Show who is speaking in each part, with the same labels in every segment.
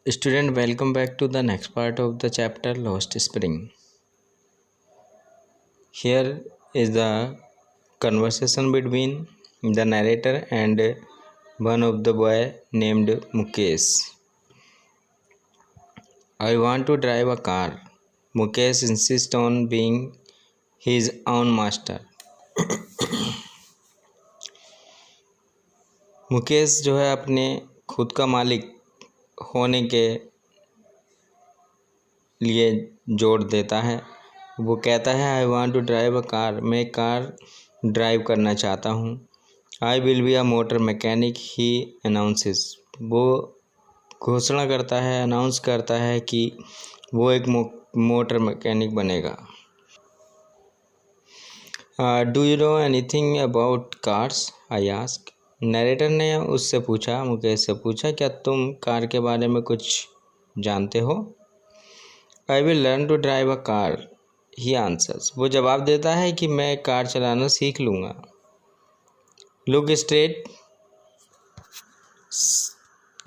Speaker 1: Student, welcome back to the next part of the chapter Lost Spring. Here is the conversation between the narrator and one of the boy named Mukesh. I want to drive a car. Mukesh insists on being his own master. Mukesh जो है अपने खुद का मालिक होने के लिए जोड़ देता है। वो कहता है I want to drive a car, मैं कार ड्राइव करना चाहता हूँ। I will be a motor mechanic, he announces. वो घोषणा करता है, अनाउंस करता है कि वो एक मोटर मैकेनिक बनेगा। Do you know anything about cars, I ask. Narrator ने उससे पूछा, मुकेश से पूछा, क्या तुम कार के बारे में कुछ जानते हो? I will learn to drive a car, he answers. वो जवाब देता है कि मैं कार चलाना सीख लूँगा।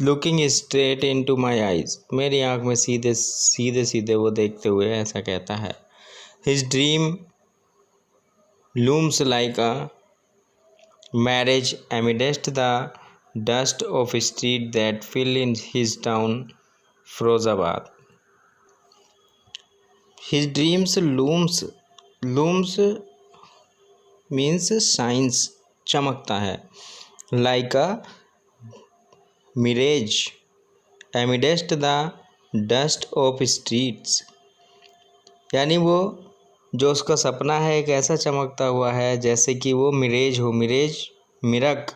Speaker 1: Looking straight into my eyes, मेरी आँख में सीधे सीधे वो देखते हुए ऐसा कहता है। His dream looms like a marriage amidst the dust of street that fill in his town Firozabad. His dreams looms means shines, चमकता है, like a mirage amidst the dust of streets, यानी वो जो उसका सपना है एक ऐसा चमकता हुआ है जैसे कि वो मिरेज हो। मिरग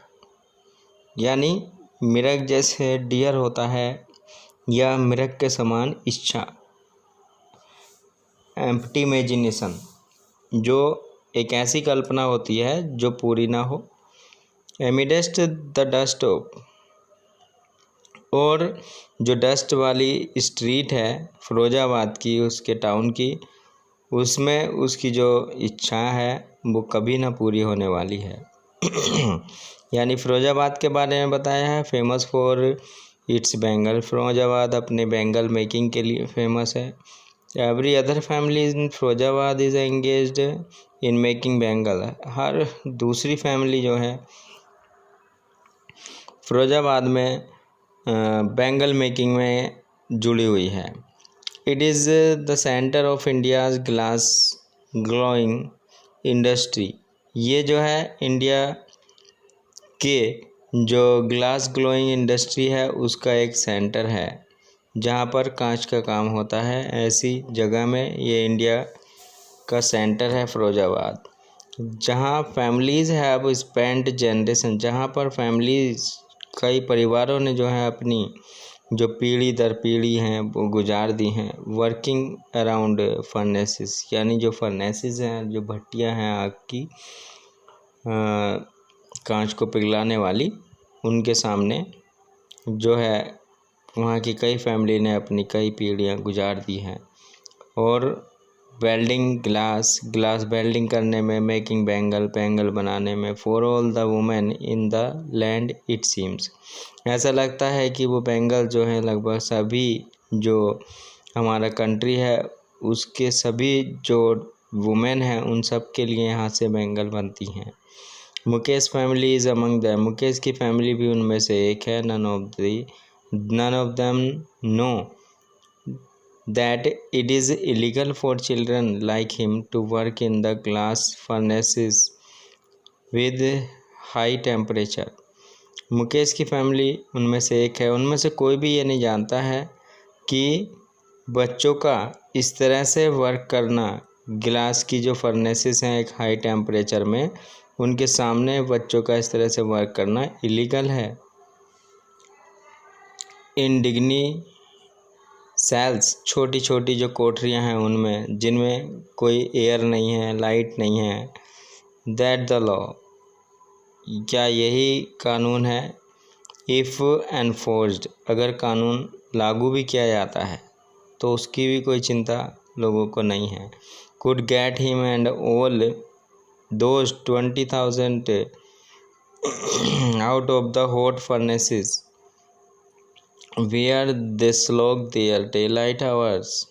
Speaker 1: यानी मिरग जैसे डियर होता है या मिरग के समान इच्छा, एम्प्टी इमेजिनेशन, जो एक ऐसी कल्पना होती है जो पूरी ना हो। एमिडेस्ट द डस्ट ऑफ, और जो डस्ट वाली स्ट्रीट है फिरोजाबाद की, उसके टाउन की, उसमें उसकी जो इच्छा है वो कभी ना पूरी होने वाली है। यानी फिरोजाबाद के बारे में बताया है, famous for its bangle. Firozabad अपने बैंगल मेकिंग के लिए फेमस है। Every other family in Firozabad is engaged in making bangle. हर दूसरी फैमिली जो है फिरोजाबाद में बैंगल मेकिंग में जुड़ी हुई है। It is the centre of India's glass glowing industry. ये जो है इंडिया के जो ग्लास ग्लोइंग इंडस्ट्री है उसका एक सेंटर है जहाँ पर कांच का काम होता है। ऐसी जगह में ये इंडिया का सेंटर है फिरोजाबाद, जहाँ फैमिलीज़ हैव स्पेंट जनरेशन, जहाँ पर फैमिलीज़ कई परिवारों ने जो है अपनी जो पीढ़ी दर पीढ़ी हैं वो गुजार दी हैं। वर्किंग अराउंड फर्नेसेस, यानी जो फर्नेसेस हैं, जो भट्टियाँ हैं आग की, कांच को पिघलाने वाली, उनके सामने जो है वहाँ की कई फैमिली ने अपनी कई पीढ़ियाँ गुजार दी हैं। और वेल्डिंग ग्लास वेल्डिंग करने में, मेकिंग बैंगल बनाने में, for all the women in the land it seems. ऐसा लगता है कि वो बैंगल जो है लगभग सभी जो हमारा कंट्री है उसके सभी जो वुमेन हैं उन सब के लिए यहाँ से बैंगल बनती हैं। Mukesh family is among them, Mukesh की फैमिली भी उनमें से एक है। None of them know that it is illegal for children like him to work in the glass furnaces with high temperature. Mukesh की फैमिली उनमें से एक है। उनमें से कोई भी ये नहीं जानता है कि बच्चों का इस तरह से वर्क करना, गिलास की जो फर्नेसेस हैं एक हाई टेम्परेचर में, उनके सामने बच्चों का इस तरह से वर्क करना इलीगल है। इंडिग्नी सेल्स, छोटी छोटी जो कोठरियां हैं उनमें, जिनमें कोई एयर नहीं है, लाइट नहीं है, दैट द लॉ, क्या यही कानून है? इफ़ एनफोर्स्ड, अगर कानून लागू भी किया जाता है तो उसकी भी कोई चिंता लोगों को नहीं है। Could get him and all those 20,000 out of the hot furnaces, where they slog their daylight hours.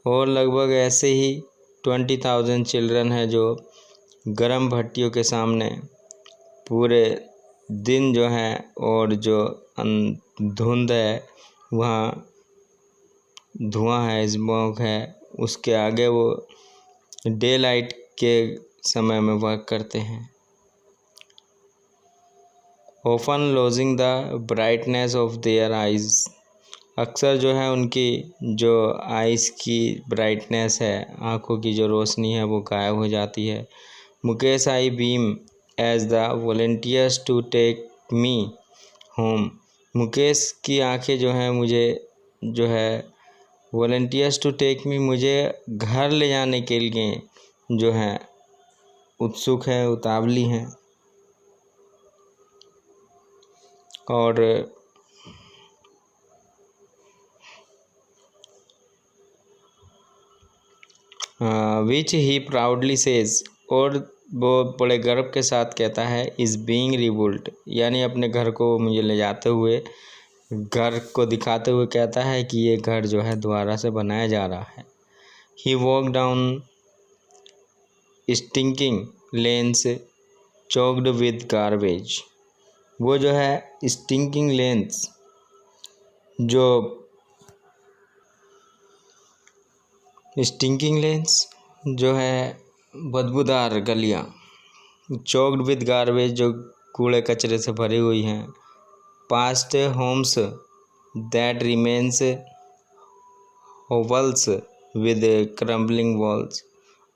Speaker 1: और लगभग ऐसे ही 20,000 चिल्ड्रन हैं जो गर्म भट्टियों के सामने पूरे दिन जो है, और जो धुंध है, वहाँ धुआं है, स्मोक है, उसके आगे वो डे लाइट के समय में वर्क करते हैं। Often lodging the brightness of their eyes. अक्सर जो है उनकी जो आइज़ की ब्राइटनेस है, आँखों की जो रोशनी है, वो गायब हो जाती है। Mukesh I beam as the volunteers to take me home. Mukesh की आंखें जो हैं मुझे जो है वॉलंटियर्स टू टेक मी, मुझे घर ले जाने के लिए जो है उत्सुक है, उतावली हैं। और विच ही प्राउडली सेज, और वो बड़े गर्व के साथ कहता है, इज़ बीइंग रिबुल्ट, यानी अपने घर को मुझे ले जाते हुए, घर को दिखाते हुए कहता है कि ये घर जो है दोबारा से बनाया जा रहा है। He walk down stinking lanes choked with garbage. वो जो है स्टिंकिंग लेन्स, जो स्टिंकिंग लेन्स जो है बदबूदार गलियाँ, चोक्ड विद गार्बेज जो कूड़े कचरे से भरी हुई हैं, past homes that remains hovels with crumbling walls,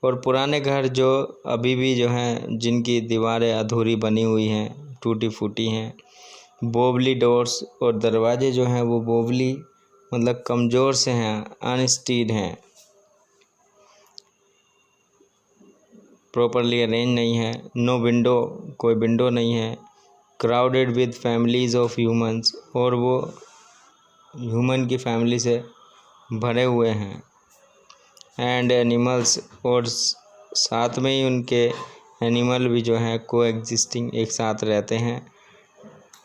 Speaker 1: और पुराने घर जो अभी भी जो हैं, जिनकी दीवारें अधूरी बनी हुई हैं, टूटी फूटी हैं, बोबली डोर्स, और दरवाजे जो हैं वो बोबली मतलब कमज़ोर से हैं, अनस्टीड हैं, प्रॉपरली अरेंज नहीं है। नो विंडो, कोई विंडो नहीं है। Crowded with families of humans, और वो ह्यूमन की फैमिली से भरे हुए हैं। एंड एनिमल्स, और साथ में ही उनके एनिमल भी जो हैं को एग्जिस्टिंग, एक साथ रहते हैं।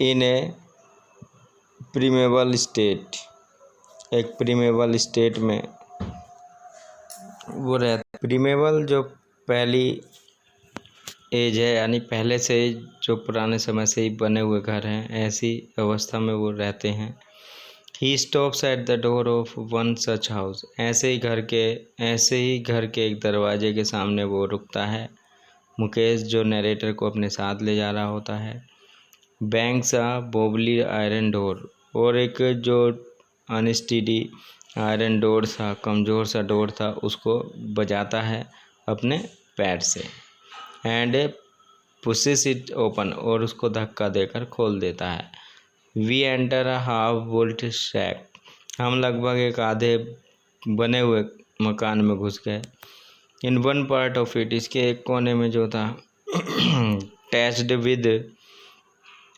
Speaker 1: इन ए प्रीमेबल स्टेट, एक प्रीमेबल स्टेट में वो रहते। प्रीमेबल जो पहली एज है, यानी पहले से जो पुराने समय से ही बने हुए घर हैं, ऐसी अवस्था में वो रहते हैं। He stops at the door of one such house, ऐसे ही घर के एक दरवाजे के सामने वो रुकता है। मुकेश जो नरेटर को अपने साथ ले जा रहा होता है। बैंग्स आ बोबली आयरन डोर, और एक जो अनस्टीडी आयरन डोर था, कमज़ोर सा डोर था, उसको बजाता है अपने पैर से। एंड पुशेस इट ओपन, और उसको धक्का देकर खोल देता है। We enter a half built shack, हम लगभग एक आधे बने हुए मकान में घुस गए। In one part of it, इसके एक कोने में जो था, thatched with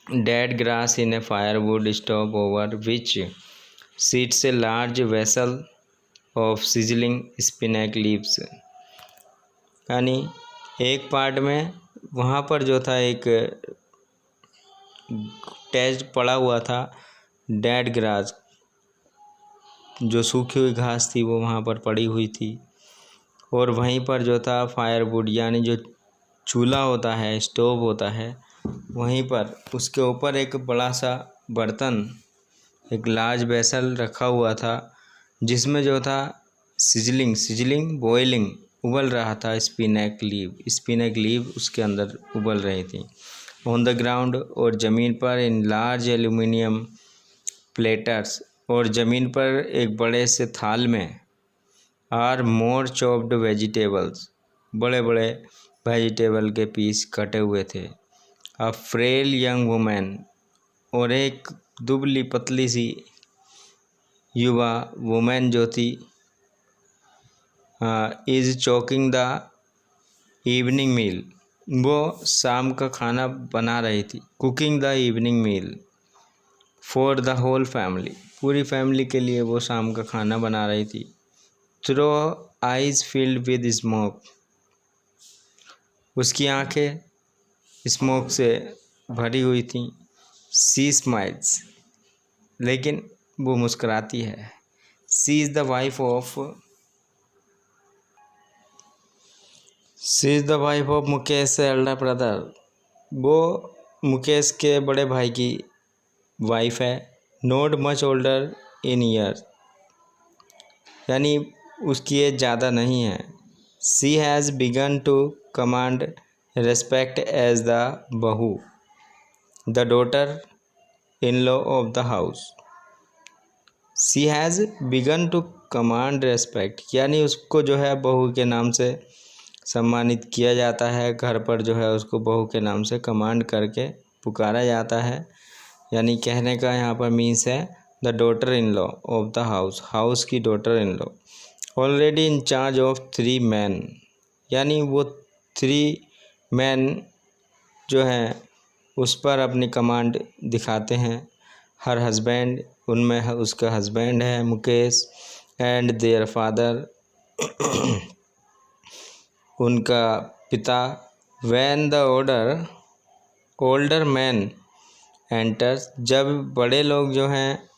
Speaker 1: dead grass in a firewood stove over which sits a large vessel of sizzling spinach leaves. यानी एक पार्ट में वहाँ पर जो था एक टैच्ड पड़ा हुआ था डेड ग्रास, जो सूखी हुई घास थी वो वहाँ पर पड़ी हुई थी। और वहीं पर जो था फायरवुड, यानी जो चूल्हा होता है, स्टोव होता है, वहीं पर उसके ऊपर एक बड़ा सा बर्तन, एक लार्ज वेसल रखा हुआ था, जिसमें जो था सिजलिंग बॉइलिंग उबल रहा था स्पिनैक लीव उसके अंदर उबल रही थी। ऑन द ग्राउंड, और ज़मीन पर इन लार्ज एल्यूमिनियम प्लेटर्स, और ज़मीन पर एक बड़े से थाल में आर मोर चॉप्ड वेजिटेबल्स, बड़े बड़े वेजिटेबल के पीस कटे हुए थे। अ फ्रेल यंग वुमेन, और एक दुबली पतली सी युवा वुमेन जो थी, is choking the evening meal, वो शाम का खाना बना रही थी। Cooking the evening meal for the whole family, पूरी फैमिली के लिए वो शाम का खाना बना रही थी। Through eyes filled with smoke, उसकी आंखें स्मोक से भरी हुई थी। सी स्माइल्स लेकिन वो मुस्कुराती है। She is the wife of Mukesh elder brother. वो मुकेश के बड़े भाई की वाइफ है। Not much older in year, यानी उसकी एज ज़्यादा नहीं है। She has begun to command respect as the bahu, the daughter in law of the house. She has begun to command respect, यानी उसको जो है बहू के नाम से सम्मानित किया जाता है। घर पर जो है उसको बहू के नाम से कमांड करके पुकारा जाता है। यानी कहने का यहाँ पर मीन्स है the daughter in law of the house, house की daughter in law. Already in charge of 3 man, यानी वो 3 मैन जो हैं उस पर अपनी कमांड दिखाते हैं। हर हस्बैंड, उनमें उसका हस्बैंड है मुकेश, एंड देयर फादर, उनका पिता। When the older man enters, जब बड़े लोग जो हैं,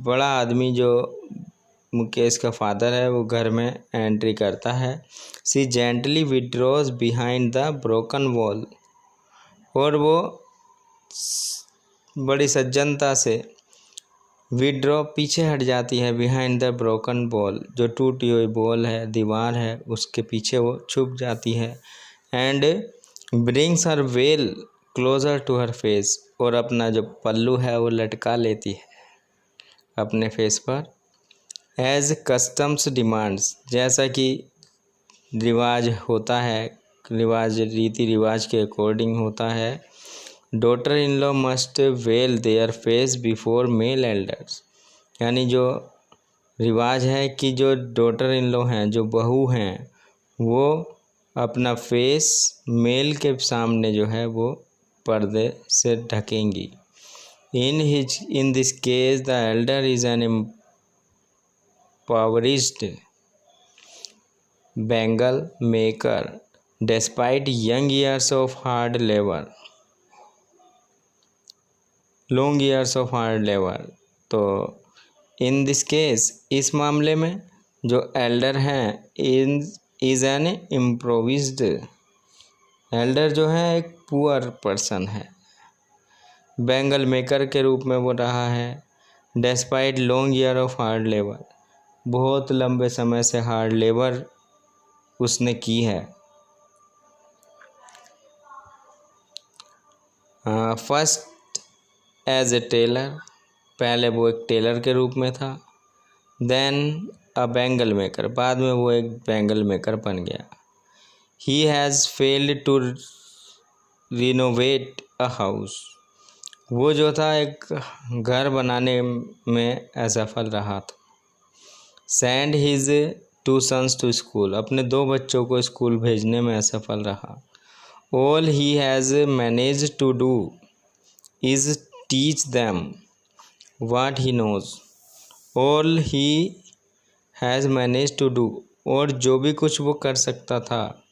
Speaker 1: बड़ा आदमी जो मुकेश का फादर है वो घर में एंट्री करता है। She gently withdraws behind the broken wall, और वो बड़ी सज्जनता से विड्रॉ पीछे हट जाती है। बिहाइंड द ब्रोकन वॉल, जो टूटी हुई वॉल है, दीवार है, उसके पीछे वो छुप जाती है। And brings her veil closer to her face, और अपना जो पल्लू है वो लटका लेती है अपने फेस पर। एज कस्टम्स डिमांड्स, जैसा कि रिवाज होता है, रीति रिवाज के अकॉर्डिंग होता है। Daughter in law must veil their face before male elders, यानी जो रिवाज है कि जो डॉटर इन लॉ हैं, जो बहू हैं, वो अपना फेस मेल के सामने जो है वो पर्दे से ढकेंगी। In this case the elder is an empowered bangle maker despite young years of hard labour, long years of hard labour. तो इन दिस केस, इस मामले में जो एल्डर हैं, इज एन इम्प्रोविज्ड, एल्डर जो है एक पुअर पर्सन है, बैंगल मेकर के रूप में वो रहा है। Despite long year of hard labour, बहुत लंबे समय से हार्ड लेबर उसने की है। फर्स्ट एज ए टेलर, पहले वो एक टेलर के रूप में था। देन अ बैंगल मेकर, बाद में वो एक बैंगल मेकर बन गया। He has failed to renovate a house, वो जो था एक घर बनाने में असफल रहा था। Send his 2 sons to school, अपने 2 बच्चों को स्कूल भेजने में असफल रहा। All he has manage to do is teach them what he knows, all he has manage to do, और जो भी कुछ वो कर सकता था,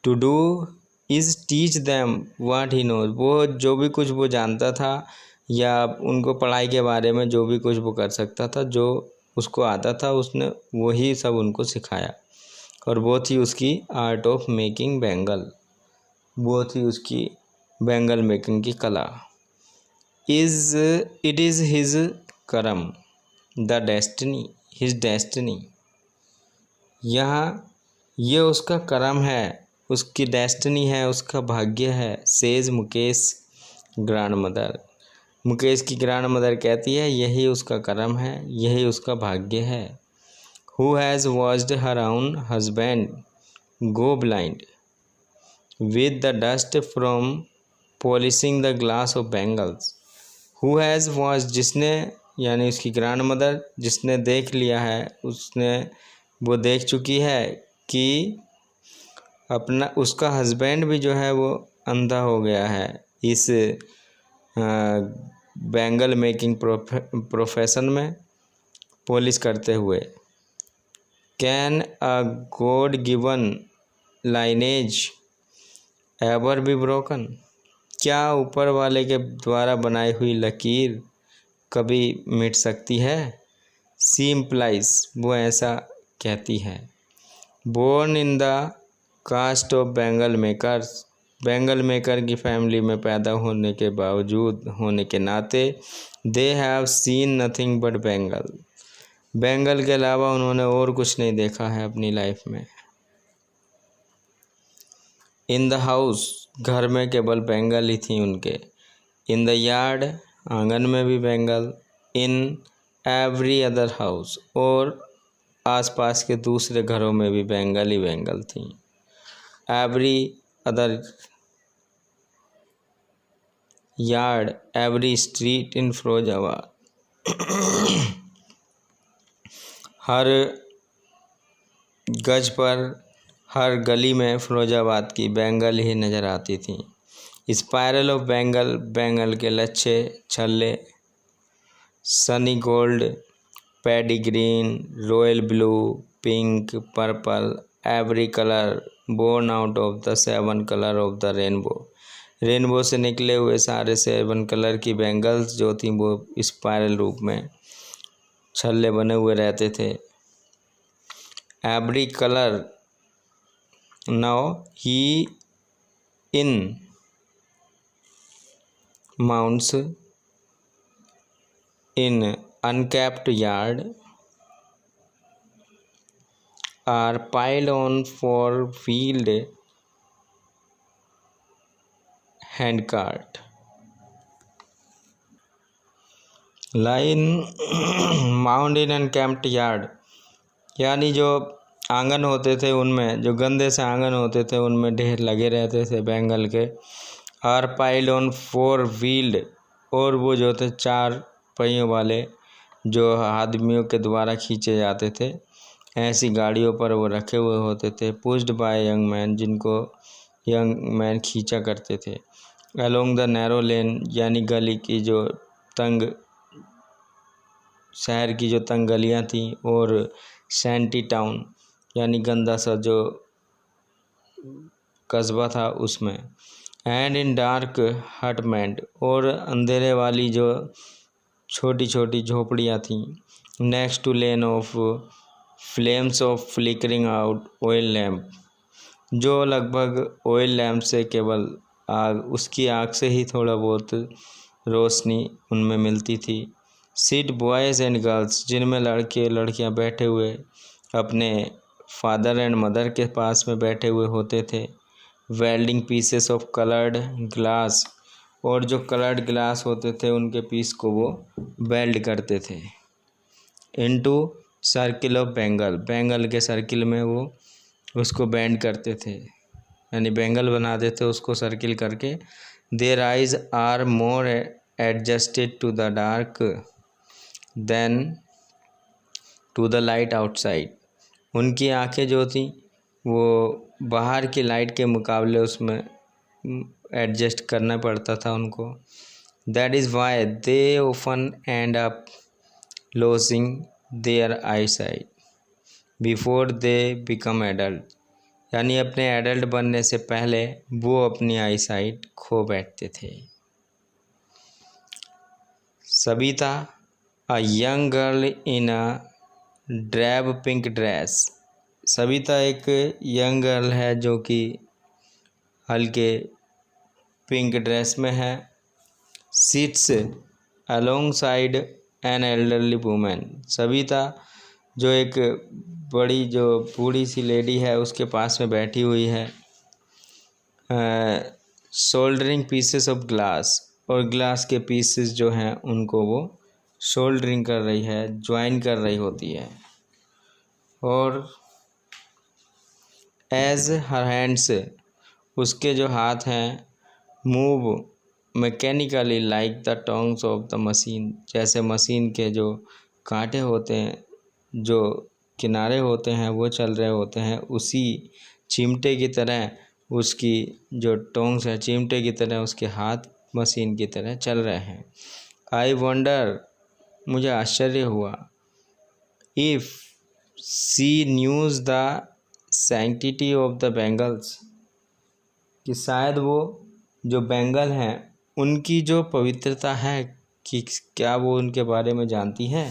Speaker 1: to do is teach them what he knows, वो जो भी कुछ वो जानता था या उनको पढ़ाई के बारे में जो भी कुछ वो कर सकता था, जो उसको आता था, उसने वही सब उनको सिखाया। और वो थी उसकी आर्ट ऑफ मेकिंग बैंगल, वो थी उसकी बैंगल मेकिंग की कला। इट इज़ हिज करम द डेस्टिनी, हिज डेस्टिनी, यहाँ ये उसका करम है, उसकी डेस्टिनी है, उसका भाग्य है। Says Mukesh grand mother, Mukesh की ग्रैंड मदर कहती है यही उसका करम है, यही उसका भाग्य है। Who has watched her own husband go blind with the dust from polishing the glass of bangles, who has watched, जिसने, यानी उसकी ग्रैंड मदर, जिसने देख लिया है, उसने वो देख चुकी है कि अपना उसका हस्बैंड भी जो है वो अंधा हो गया है इस बैंगल मेकिंग प्रोफेशन में, पॉलिश करते हुए। Can a God given lineage ever be broken, क्या ऊपर वाले के द्वारा बनाई हुई लकीर कभी मिट सकती है? शी इम्प्लाइज, वो ऐसा कहती है। Born in the caste of bangle makers, bangle maker की फैमिली में पैदा होने के बावजूद होने के नाते they have seen nothing but bangle, bangle के अलावा उन्होंने और कुछ नहीं देखा है अपनी लाइफ में। इन द हाउस, घर में केवल बैंगल ही थी उनके। इन द यार्ड, आंगन में भी bangle. In every other house, और आसपास के दूसरे घरों में भी बैंगल ही बैंगल थी। Every other yard, every street in Firozabad, हर गज पर, हर गली में फिरोजाबाद की बैंगल ही नज़र आती थी। स्पायरल ऑफ बैंगल, बैंगल के लच्छे छल्ले। Sunny gold, paddy green, royal blue, pink, purple, every colour born out of the 7 colour of the rainbow, rainbow से निकले हुए सारे 7 कलर की बैंगल्स जो थी वो स्पायरल रूप में छल्ले बने हुए रहते थे। Every colour now he in mounts in unkept yard are piled on four-wheeled handcart. Line mound in unkept yard, यानी जो आंगन होते थे उनमें, जो गंदे से आंगन होते थे उनमें ढेर लगे रहते थे बैंगल के। आर पाइल्ड ऑन 4 व्हील्ड, और वो जो थे 4 पहियों वाले जो आदमियों के द्वारा खींचे जाते थे, ऐसी गाड़ियों पर वो रखे हुए होते थे। पुश्ड बाय यंग मैन, जिनको यंग मैन खींचा करते थे। अलोंग द नैरो लेन, यानी गली की जो तंग, शहर की जो तंग गलियाँ थीं। और सैंटी टाउन, यानी गंदा सा जो कस्बा था उसमें। एंड इन डार्क हटमेंट, और अंधेरे वाली जो छोटी छोटी झोपड़ियाँ थीं। Next two lane of flames of flickering out oil lamp, जो लगभग ऑयल लैम्प से केवल आग, उसकी आग से ही थोड़ा बहुत रोशनी उनमें मिलती थी। सीट बॉयज़ एंड गर्ल्स, जिनमें लड़के लड़कियां बैठे हुए अपने फादर एंड मदर के पास में बैठे हुए होते थे। Welding pieces of coloured glass, और जो कलर्ड ग्लास होते थे उनके पीस को वो वेल्ड करते थे। Into circle of bangle, bangle के सर्किल में वो उसको बैंड करते थे, यानी बैंगल बनाते थे उसको सर्किल करके। Their eyes are more adjusted to the dark than to the light outside, उनकी आंखें जो थी वो बाहर की लाइट के मुकाबले उसमें एडजस्ट करना पड़ता था उनको। That is why they often end up losing their eyesight before they become adult, यानी अपने एडल्ट बनने से पहले वो अपनी आई साइट खो बैठते थे। Sabita, a young girl in a drab pink dress, Sabita एक यंग गर्ल है जो कि हल्के पिंक ड्रेस में है। Sits alongside an elderly women, Sabita जो एक बड़ी जो बूढ़ी सी लेडी है उसके पास में बैठी हुई है। सोल्डरिंग पीसेस ऑफ ग्लास, और ग्लास के पीसेस जो हैं उनको वो सोल्डरिंग कर रही है, ज्वाइन कर रही होती है। और एज हर हैंड्स, उसके जो हाथ हैं, move mechanically like the tongs of the machine, जैसे मशीन के जो कांटे होते हैं, जो किनारे होते हैं वो चल रहे होते हैं, उसी चिमटे की तरह उसकी जो टोंग्स है, चिमटे की तरह उसके हाथ मशीन की तरह चल रहे हैं। आई वंडर, मुझे आश्चर्य हुआ। If she knows the sanctity of the bangles, कि शायद वो जो बेंगल हैं उनकी जो पवित्रता है कि क्या वो उनके बारे में जानती हैं?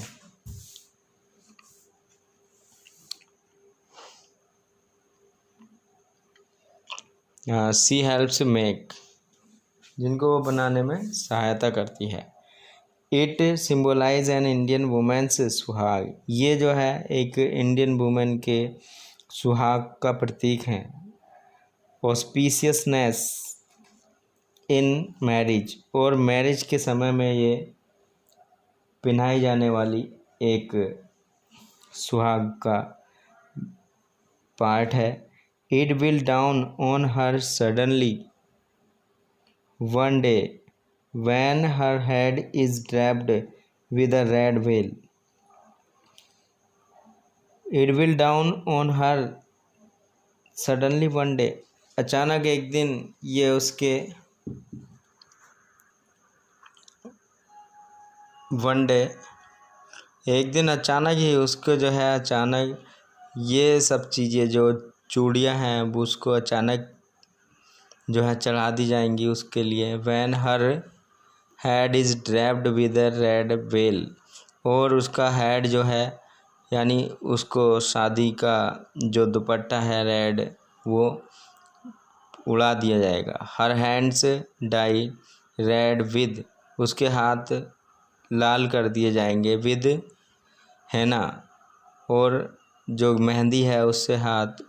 Speaker 1: सी हेल्प्स मेक, जिनको वो बनाने में सहायता करती है। It symbolize an Indian women's suhag, ये जो है एक इंडियन वुमेन के सुहाग का प्रतीक है। ऑस्पिशियसनेस इन मैरिज, और मैरिज के समय में ये पहनाई जाने वाली एक सुहाग का पार्ट है। It will down on her suddenly one day when her head is draped with a red veil. It will down on her suddenly one day, अचानक एक दिन ये उसके वन डे एक दिन अचानक ही उसको जो है अचानक ये सब चीज़ें जो चूड़ियाँ हैं वो उसको अचानक जो है चढ़ा दी जाएंगी उसके लिए। when her head is draped with a red well, और उसका हेड जो है यानी उसको शादी का जो दुपट्टा है रेड वो उड़ा दिया जाएगा। Her hands dye red with, उसके हाथ लाल कर दिए जाएंगे। विद हैना, और जो मेहंदी है उससे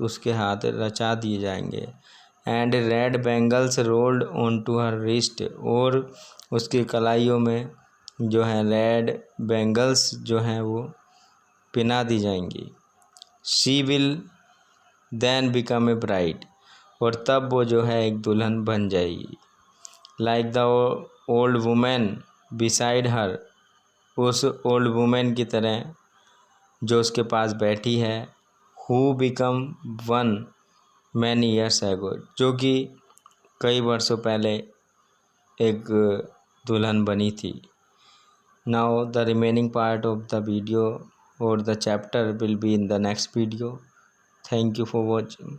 Speaker 1: उसके हाथ रचा दिए जाएंगे। And red bangles rolled on to her wrist, और उसकी कलाइयों में जो है रेड बैंगल्स जो हैं वो पहना दी जाएंगी। She will then become a bride, और तब वो जो है एक दुल्हन बन जाएगी। Like the old women beside her, उस ओल्ड वुमेन की तरह जो उसके पास बैठी है। Who become one many years ago, जो कि कई वर्षों पहले एक दुल्हन बनी थी। Now the remaining part of the video और the chapter will be in the next video. Thank you for watching.